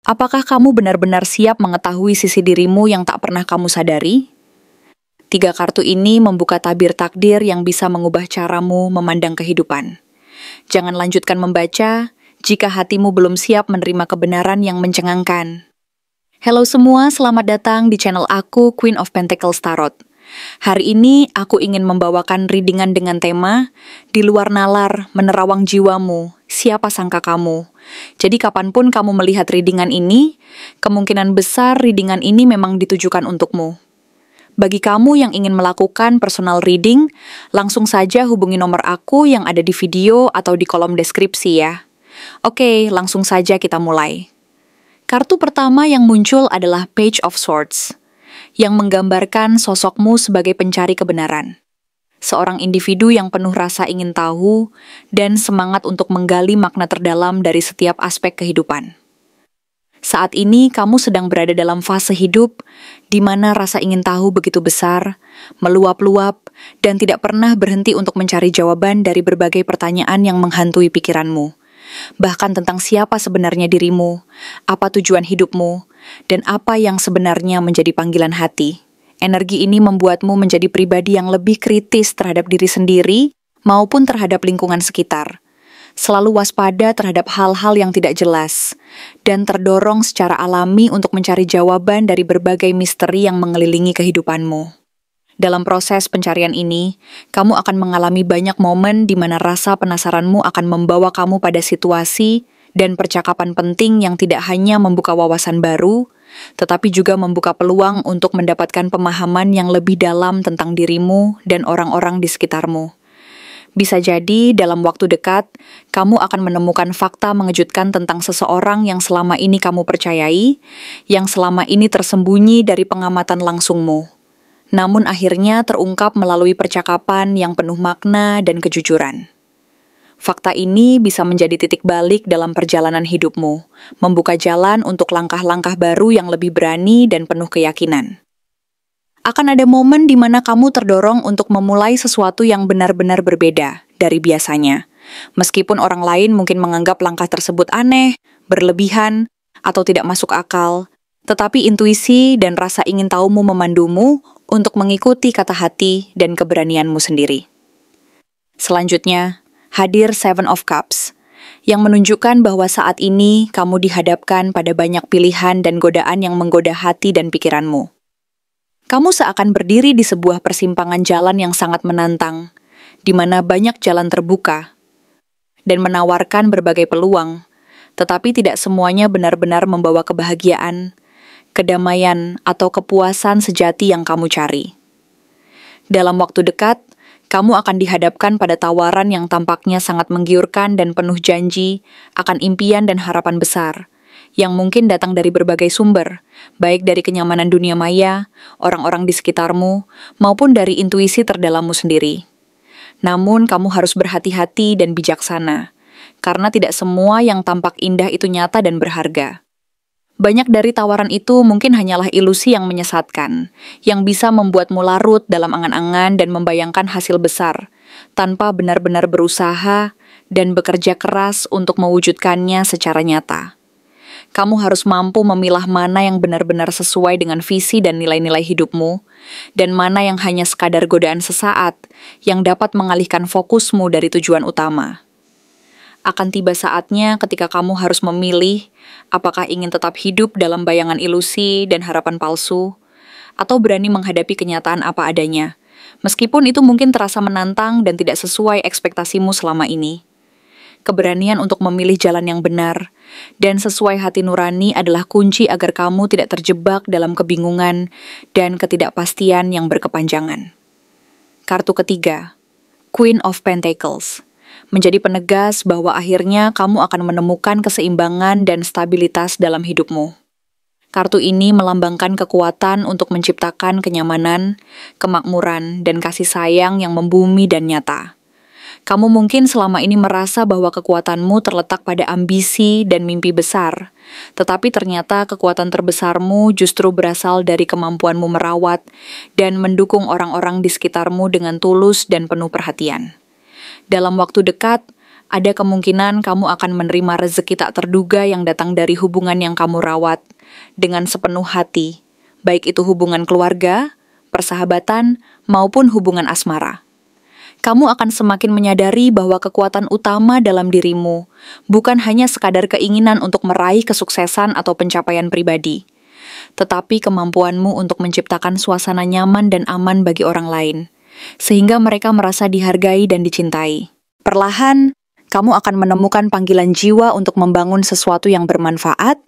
Apakah kamu benar-benar siap mengetahui sisi dirimu yang tak pernah kamu sadari? 3 kartu ini membuka tabir takdir yang bisa mengubah caramu memandang kehidupan. Jangan lanjutkan membaca jika hatimu belum siap menerima kebenaran yang mencengangkan. Halo semua, selamat datang di channel aku, Queen of Pentacles Tarot. Hari ini aku ingin membawakan readingan dengan tema Di luar nalar, menerawang jiwamu, siapa sangka kamu. Jadi kapanpun kamu melihat readingan ini, kemungkinan besar readingan ini memang ditujukan untukmu. Bagi kamu yang ingin melakukan personal reading, langsung saja hubungi nomor aku yang ada di video atau di kolom deskripsi ya. Oke, langsung saja kita mulai. Kartu pertama yang muncul adalah Page of Swords, yang menggambarkan sosokmu sebagai pencari kebenaran. Seorang individu yang penuh rasa ingin tahu dan semangat untuk menggali makna terdalam dari setiap aspek kehidupan. Saat ini kamu sedang berada dalam fase hidup di mana rasa ingin tahu begitu besar, meluap-luap, dan tidak pernah berhenti untuk mencari jawaban dari berbagai pertanyaan yang menghantui pikiranmu. Bahkan tentang siapa sebenarnya dirimu, apa tujuan hidupmu, dan apa yang sebenarnya menjadi panggilan hati. Energi ini membuatmu menjadi pribadi yang lebih kritis terhadap diri sendiri maupun terhadap lingkungan sekitar. Selalu waspada terhadap hal-hal yang tidak jelas, dan terdorong secara alami untuk mencari jawaban dari berbagai misteri yang mengelilingi kehidupanmu. Dalam proses pencarian ini, kamu akan mengalami banyak momen di mana rasa penasaranmu akan membawa kamu pada situasi dan percakapan penting yang tidak hanya membuka wawasan baru, tetapi juga membuka peluang untuk mendapatkan pemahaman yang lebih dalam tentang dirimu dan orang-orang di sekitarmu. Bisa jadi dalam waktu dekat, kamu akan menemukan fakta mengejutkan tentang seseorang yang selama ini kamu percayai, yang selama ini tersembunyi dari pengamatan langsungmu. Namun akhirnya terungkap melalui percakapan yang penuh makna dan kejujuran. Fakta ini bisa menjadi titik balik dalam perjalanan hidupmu, membuka jalan untuk langkah-langkah baru yang lebih berani dan penuh keyakinan. Akan ada momen di mana kamu terdorong untuk memulai sesuatu yang benar-benar berbeda dari biasanya. Meskipun orang lain mungkin menganggap langkah tersebut aneh, berlebihan, atau tidak masuk akal, tetapi intuisi dan rasa ingin tahumu memandumu untuk mengikuti kata hati dan keberanianmu sendiri. Selanjutnya, hadir Seven of Cups, yang menunjukkan bahwa saat ini kamu dihadapkan pada banyak pilihan dan godaan yang menggoda hati dan pikiranmu. Kamu seakan berdiri di sebuah persimpangan jalan yang sangat menantang, di mana banyak jalan terbuka, dan menawarkan berbagai peluang, tetapi tidak semuanya benar-benar membawa kebahagiaan, kedamaian, atau kepuasan sejati yang kamu cari. Dalam waktu dekat, kamu akan dihadapkan pada tawaran yang tampaknya sangat menggiurkan dan penuh janji akan impian dan harapan besar, yang mungkin datang dari berbagai sumber, baik dari kenyamanan dunia maya, orang-orang di sekitarmu, maupun dari intuisi terdalammu sendiri. Namun kamu harus berhati-hati dan bijaksana, karena tidak semua yang tampak indah itu nyata dan berharga. Banyak dari tawaran itu mungkin hanyalah ilusi yang menyesatkan, yang bisa membuatmu larut dalam angan-angan dan membayangkan hasil besar, tanpa benar-benar berusaha dan bekerja keras untuk mewujudkannya secara nyata. Kamu harus mampu memilah mana yang benar-benar sesuai dengan visi dan nilai-nilai hidupmu, dan mana yang hanya sekadar godaan sesaat yang dapat mengalihkan fokusmu dari tujuan utama. Akan tiba saatnya ketika kamu harus memilih apakah ingin tetap hidup dalam bayangan ilusi dan harapan palsu, atau berani menghadapi kenyataan apa adanya, meskipun itu mungkin terasa menantang dan tidak sesuai ekspektasimu selama ini. Keberanian untuk memilih jalan yang benar dan sesuai hati nurani adalah kunci agar kamu tidak terjebak dalam kebingungan dan ketidakpastian yang berkepanjangan. Kartu ketiga, Queen of Pentacles, menjadi penegas bahwa akhirnya kamu akan menemukan keseimbangan dan stabilitas dalam hidupmu. Kartu ini melambangkan kekuatan untuk menciptakan kenyamanan, kemakmuran, dan kasih sayang yang membumi dan nyata. Kamu mungkin selama ini merasa bahwa kekuatanmu terletak pada ambisi dan mimpi besar, tetapi ternyata kekuatan terbesarmu justru berasal dari kemampuanmu merawat dan mendukung orang-orang di sekitarmu dengan tulus dan penuh perhatian. Dalam waktu dekat, Ada kemungkinan kamu akan menerima rezeki tak terduga yang datang dari hubungan yang kamu rawat dengan sepenuh hati, baik itu hubungan keluarga, persahabatan, maupun hubungan asmara. Kamu akan semakin menyadari bahwa kekuatan utama dalam dirimu bukan hanya sekadar keinginan untuk meraih kesuksesan atau pencapaian pribadi, tetapi kemampuanmu untuk menciptakan suasana nyaman dan aman bagi orang lain, sehingga mereka merasa dihargai dan dicintai. Perlahan, kamu akan menemukan panggilan jiwa untuk membangun sesuatu yang bermanfaat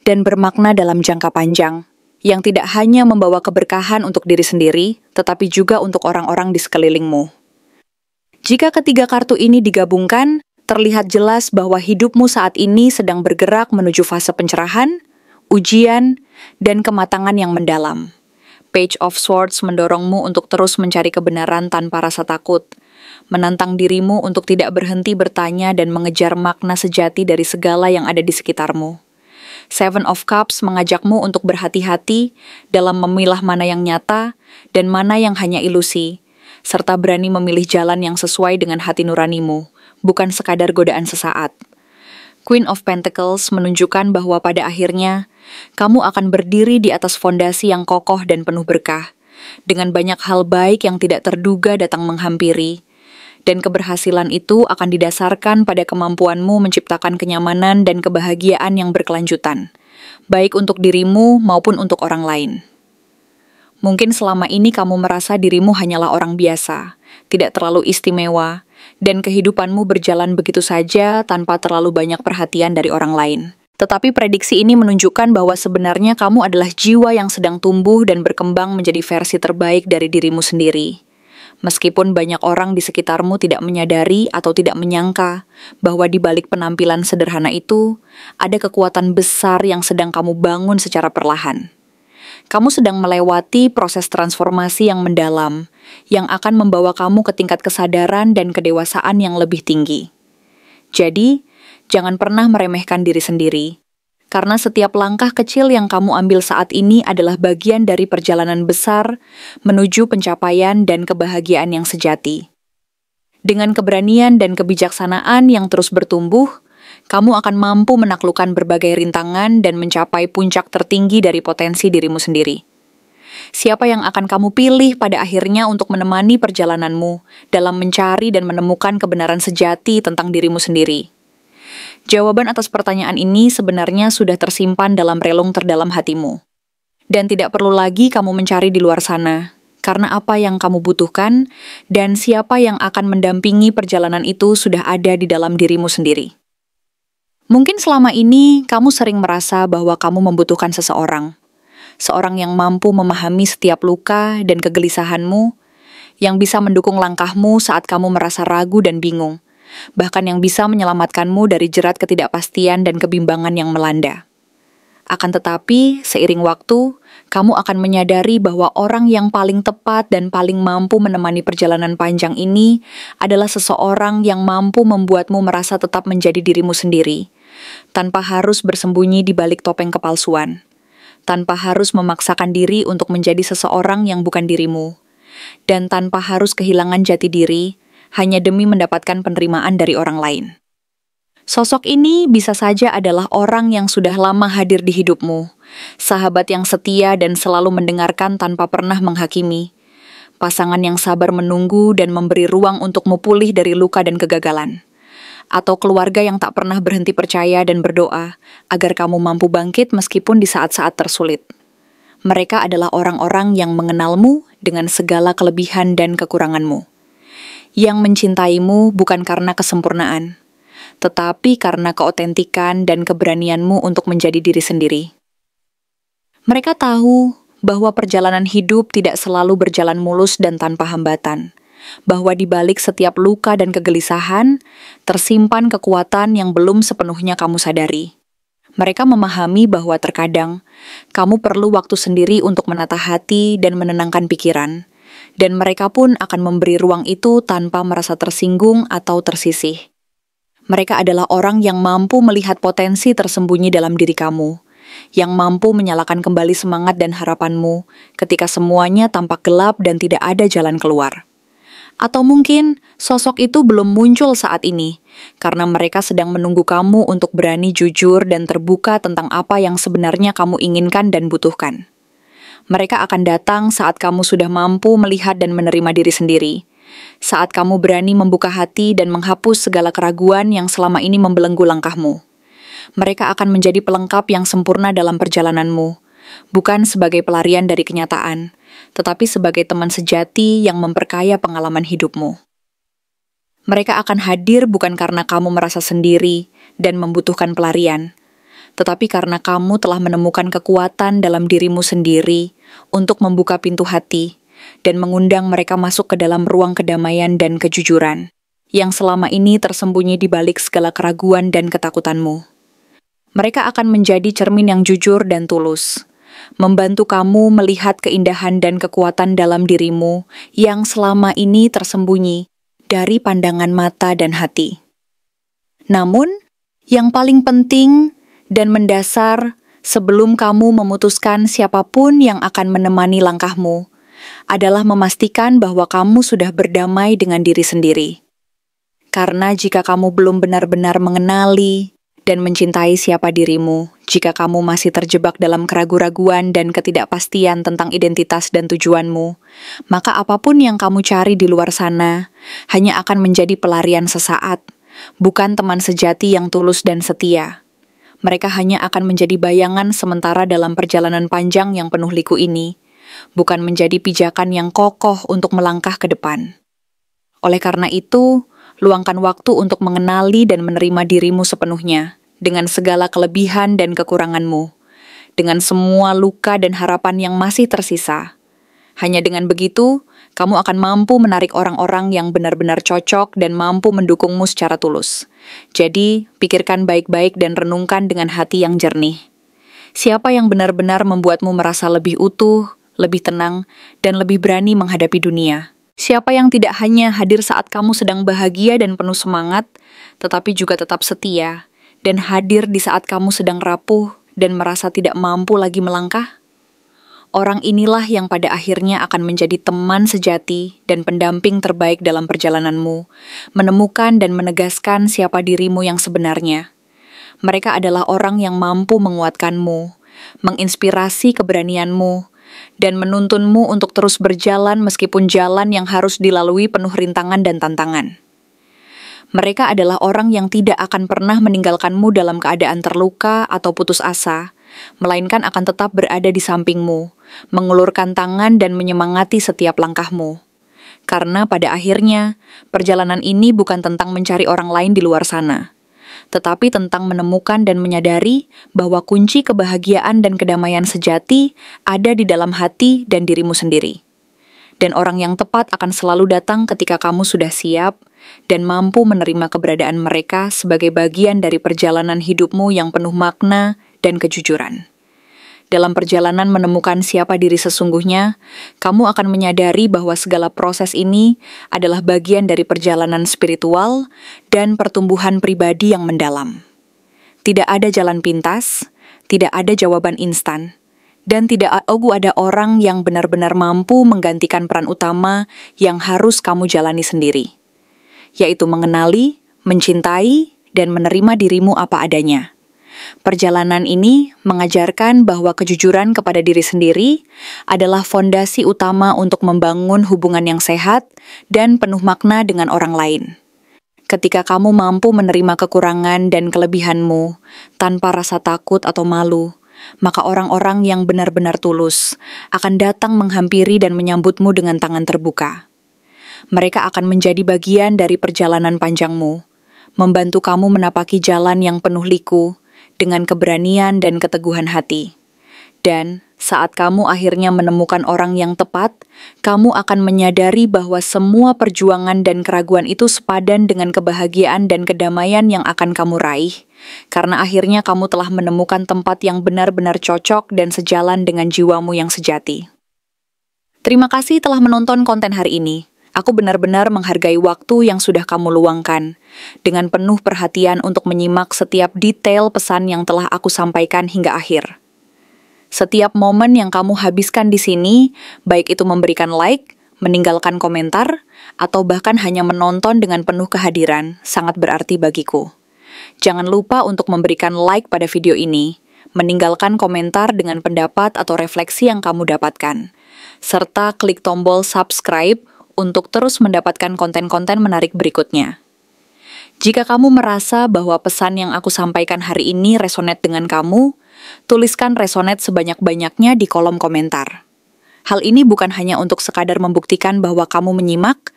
dan bermakna dalam jangka panjang, yang tidak hanya membawa keberkahan untuk diri sendiri, tetapi juga untuk orang-orang di sekelilingmu. Jika ketiga kartu ini digabungkan, terlihat jelas bahwa hidupmu saat ini sedang bergerak menuju fase pencerahan, ujian, dan kematangan yang mendalam. Page of Swords mendorongmu untuk terus mencari kebenaran tanpa rasa takut, menantang dirimu untuk tidak berhenti bertanya dan mengejar makna sejati dari segala yang ada di sekitarmu. Seven of Cups mengajakmu untuk berhati-hati dalam memilah mana yang nyata dan mana yang hanya ilusi, serta berani memilih jalan yang sesuai dengan hati nuranimu, bukan sekadar godaan sesaat. Queen of Pentacles menunjukkan bahwa pada akhirnya, kamu akan berdiri di atas fondasi yang kokoh dan penuh berkah, dengan banyak hal baik yang tidak terduga datang menghampiri, dan keberhasilan itu akan didasarkan pada kemampuanmu menciptakan kenyamanan dan kebahagiaan yang berkelanjutan, baik untuk dirimu maupun untuk orang lain. Mungkin selama ini kamu merasa dirimu hanyalah orang biasa, tidak terlalu istimewa, dan kehidupanmu berjalan begitu saja tanpa terlalu banyak perhatian dari orang lain. Tetapi prediksi ini menunjukkan bahwa sebenarnya kamu adalah jiwa yang sedang tumbuh dan berkembang menjadi versi terbaik dari dirimu sendiri. Meskipun banyak orang di sekitarmu tidak menyadari atau tidak menyangka bahwa di balik penampilan sederhana itu, ada kekuatan besar yang sedang kamu bangun secara perlahan. Kamu sedang melewati proses transformasi yang mendalam, yang akan membawa kamu ke tingkat kesadaran dan kedewasaan yang lebih tinggi. Jadi, jangan pernah meremehkan diri sendiri, karena setiap langkah kecil yang kamu ambil saat ini adalah bagian dari perjalanan besar menuju pencapaian dan kebahagiaan yang sejati. Dengan keberanian dan kebijaksanaan yang terus bertumbuh, kamu akan mampu menaklukkan berbagai rintangan dan mencapai puncak tertinggi dari potensi dirimu sendiri. Siapa yang akan kamu pilih pada akhirnya untuk menemani perjalananmu dalam mencari dan menemukan kebenaran sejati tentang dirimu sendiri? Jawaban atas pertanyaan ini sebenarnya sudah tersimpan dalam relung terdalam hatimu. Dan tidak perlu lagi kamu mencari di luar sana, karena apa yang kamu butuhkan dan siapa yang akan mendampingi perjalanan itu sudah ada di dalam dirimu sendiri. Mungkin selama ini kamu sering merasa bahwa kamu membutuhkan seseorang yang mampu memahami setiap luka dan kegelisahanmu, yang bisa mendukung langkahmu saat kamu merasa ragu dan bingung, bahkan yang bisa menyelamatkanmu dari jerat ketidakpastian dan kebimbangan yang melanda. Akan tetapi, seiring waktu, kamu akan menyadari bahwa orang yang paling tepat dan paling mampu menemani perjalanan panjang ini adalah seseorang yang mampu membuatmu merasa tetap menjadi dirimu sendiri, tanpa harus bersembunyi di balik topeng kepalsuan, tanpa harus memaksakan diri untuk menjadi seseorang yang bukan dirimu, dan tanpa harus kehilangan jati diri hanya demi mendapatkan penerimaan dari orang lain. Sosok ini bisa saja adalah orang yang sudah lama hadir di hidupmu, sahabat yang setia dan selalu mendengarkan tanpa pernah menghakimi, pasangan yang sabar menunggu dan memberi ruang untukmu pulih dari luka dan kegagalan, atau keluarga yang tak pernah berhenti percaya dan berdoa agar kamu mampu bangkit meskipun di saat-saat tersulit. Mereka adalah orang-orang yang mengenalmu dengan segala kelebihan dan kekuranganmu, yang mencintaimu bukan karena kesempurnaan, tetapi karena keotentikan dan keberanianmu untuk menjadi diri sendiri. Mereka tahu bahwa perjalanan hidup tidak selalu berjalan mulus dan tanpa hambatan, bahwa di balik setiap luka dan kegelisahan, tersimpan kekuatan yang belum sepenuhnya kamu sadari. Mereka memahami bahwa terkadang, kamu perlu waktu sendiri untuk menata hati dan menenangkan pikiran, dan mereka pun akan memberi ruang itu tanpa merasa tersinggung atau tersisih. Mereka adalah orang yang mampu melihat potensi tersembunyi dalam diri kamu, yang mampu menyalakan kembali semangat dan harapanmu ketika semuanya tampak gelap dan tidak ada jalan keluar. Atau mungkin sosok itu belum muncul saat ini, karena mereka sedang menunggu kamu untuk berani jujur dan terbuka tentang apa yang sebenarnya kamu inginkan dan butuhkan. Mereka akan datang saat kamu sudah mampu melihat dan menerima diri sendiri. Saat kamu berani membuka hati dan menghapus segala keraguan yang selama ini membelenggu langkahmu. Mereka akan menjadi pelengkap yang sempurna dalam perjalananmu, bukan sebagai pelarian dari kenyataan, tetapi sebagai teman sejati yang memperkaya pengalaman hidupmu. Mereka akan hadir bukan karena kamu merasa sendiri dan membutuhkan pelarian, tetapi karena kamu telah menemukan kekuatan dalam dirimu sendiri untuk membuka pintu hati dan mengundang mereka masuk ke dalam ruang kedamaian dan kejujuran yang selama ini tersembunyi di balik segala keraguan dan ketakutanmu. Mereka akan menjadi cermin yang jujur dan tulus, membantu kamu melihat keindahan dan kekuatan dalam dirimu yang selama ini tersembunyi dari pandangan mata dan hati. Namun, yang paling penting dan mendasar sebelum kamu memutuskan siapapun yang akan menemani langkahmu adalah memastikan bahwa kamu sudah berdamai dengan diri sendiri. Karena jika kamu belum benar-benar mengenali dan mencintai siapa dirimu, jika kamu masih terjebak dalam keraguan-raguan dan ketidakpastian tentang identitas dan tujuanmu, maka apapun yang kamu cari di luar sana hanya akan menjadi pelarian sesaat, bukan teman sejati yang tulus dan setia. Mereka hanya akan menjadi bayangan sementara dalam perjalanan panjang yang penuh liku ini, bukan menjadi pijakan yang kokoh untuk melangkah ke depan. Oleh karena itu, luangkan waktu untuk mengenali dan menerima dirimu sepenuhnya, dengan segala kelebihan dan kekuranganmu, dengan semua luka dan harapan yang masih tersisa. Hanya dengan begitu, kamu akan mampu menarik orang-orang yang benar-benar cocok dan mampu mendukungmu secara tulus. Jadi, pikirkan baik-baik dan renungkan dengan hati yang jernih. Siapa yang benar-benar membuatmu merasa lebih utuh, lebih tenang, dan lebih berani menghadapi dunia? Siapa yang tidak hanya hadir saat kamu sedang bahagia dan penuh semangat, tetapi juga tetap setia, dan hadir di saat kamu sedang rapuh dan merasa tidak mampu lagi melangkah? Orang inilah yang pada akhirnya akan menjadi teman sejati dan pendamping terbaik dalam perjalananmu, menemukan dan menegaskan siapa dirimu yang sebenarnya. Mereka adalah orang yang mampu menguatkanmu, menginspirasi keberanianmu, dan menuntunmu untuk terus berjalan meskipun jalan yang harus dilalui penuh rintangan dan tantangan. Mereka adalah orang yang tidak akan pernah meninggalkanmu dalam keadaan terluka atau putus asa, melainkan akan tetap berada di sampingmu, mengulurkan tangan dan menyemangati setiap langkahmu. Karena pada akhirnya, perjalanan ini bukan tentang mencari orang lain di luar sana, tetapi tentang menemukan dan menyadari bahwa kunci kebahagiaan dan kedamaian sejati ada di dalam hati dan dirimu sendiri. Dan orang yang tepat akan selalu datang ketika kamu sudah siap dan mampu menerima keberadaan mereka sebagai bagian dari perjalanan hidupmu yang penuh makna dan kejujuran. Dalam perjalanan menemukan siapa diri sesungguhnya, kamu akan menyadari bahwa segala proses ini adalah bagian dari perjalanan spiritual dan pertumbuhan pribadi yang mendalam. Tidak ada jalan pintas, tidak ada jawaban instan, dan tidak ada orang yang benar-benar mampu menggantikan peran utama yang harus kamu jalani sendiri, yaitu mengenali, mencintai, dan menerima dirimu apa adanya. Perjalanan ini mengajarkan bahwa kejujuran kepada diri sendiri adalah fondasi utama untuk membangun hubungan yang sehat dan penuh makna dengan orang lain. Ketika kamu mampu menerima kekurangan dan kelebihanmu tanpa rasa takut atau malu, maka orang-orang yang benar-benar tulus akan datang menghampiri dan menyambutmu dengan tangan terbuka. Mereka akan menjadi bagian dari perjalanan panjangmu, membantu kamu menapaki jalan yang penuh liku dengan keberanian dan keteguhan hati. Dan saat kamu akhirnya menemukan orang yang tepat, kamu akan menyadari bahwa semua perjuangan dan keraguan itu sepadan dengan kebahagiaan dan kedamaian yang akan kamu raih, karena akhirnya kamu telah menemukan tempat yang benar-benar cocok dan sejalan dengan jiwamu yang sejati. Terima kasih telah menonton konten hari ini. Aku benar-benar menghargai waktu yang sudah kamu luangkan, dengan penuh perhatian untuk menyimak setiap detail pesan yang telah aku sampaikan hingga akhir. Setiap momen yang kamu habiskan di sini, baik itu memberikan like, meninggalkan komentar, atau bahkan hanya menonton dengan penuh kehadiran sangat berarti bagiku. Jangan lupa untuk memberikan like pada video ini, meninggalkan komentar dengan pendapat atau refleksi yang kamu dapatkan, serta klik tombol subscribe untuk terus mendapatkan konten-konten menarik berikutnya. Jika kamu merasa bahwa pesan yang aku sampaikan hari ini resonate dengan kamu, tuliskan resonate sebanyak-banyaknya di kolom komentar. Hal ini bukan hanya untuk sekadar membuktikan bahwa kamu menyimak,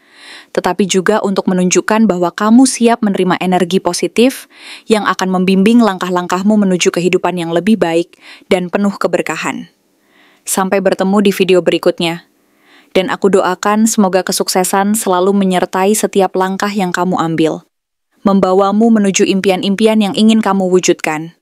tetapi juga untuk menunjukkan bahwa kamu siap menerima energi positif yang akan membimbing langkah-langkahmu menuju kehidupan yang lebih baik dan penuh keberkahan. Sampai bertemu di video berikutnya. Dan aku doakan semoga kesuksesan selalu menyertai setiap langkah yang kamu ambil, membawamu menuju impian-impian yang ingin kamu wujudkan.